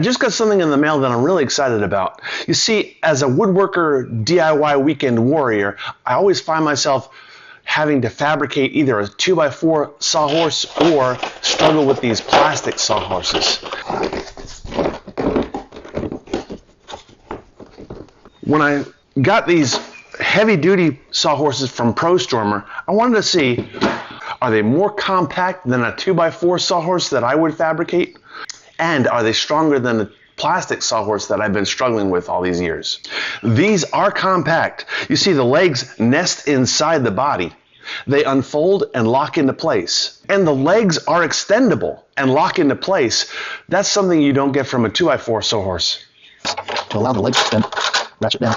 I just got something in the mail that I'm really excited about. You see, as a woodworker DIY weekend warrior, I always find myself having to fabricate either a 2x4 sawhorse or struggle with these plastic sawhorses. When I got these heavy-duty sawhorses from Prostormer, I wanted to see, are they more compact than a 2x4 sawhorse that I would fabricate? And are they stronger than the plastic sawhorse that I've been struggling with all these years? These are compact. You see, the legs nest inside the body. They unfold and lock into place. And the legs are extendable and lock into place. That's something you don't get from a 2x4 sawhorse. To allow the legs to extend, ratchet down,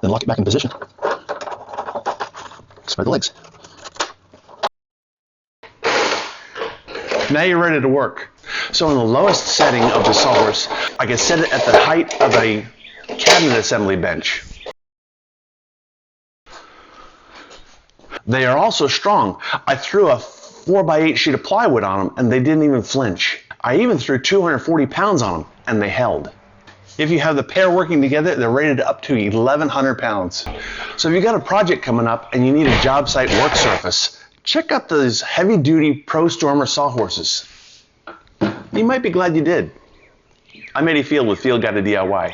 then lock it back in position. Spread the legs. Now you're ready to work. So in the lowest setting of the sawhorse, I can set it at the height of a cabinet assembly bench. They are also strong. I threw a 4x8 sheet of plywood on them and they didn't even flinch. I even threw 240 pounds on them and they held. If you have the pair working together, they're rated up to 1,100 pounds. So if you've got a project coming up and you need a job site work surface, check out those heavy-duty Prostormer sawhorses. You might be glad you did. I'm Eddie Field with Field Guide to DIY.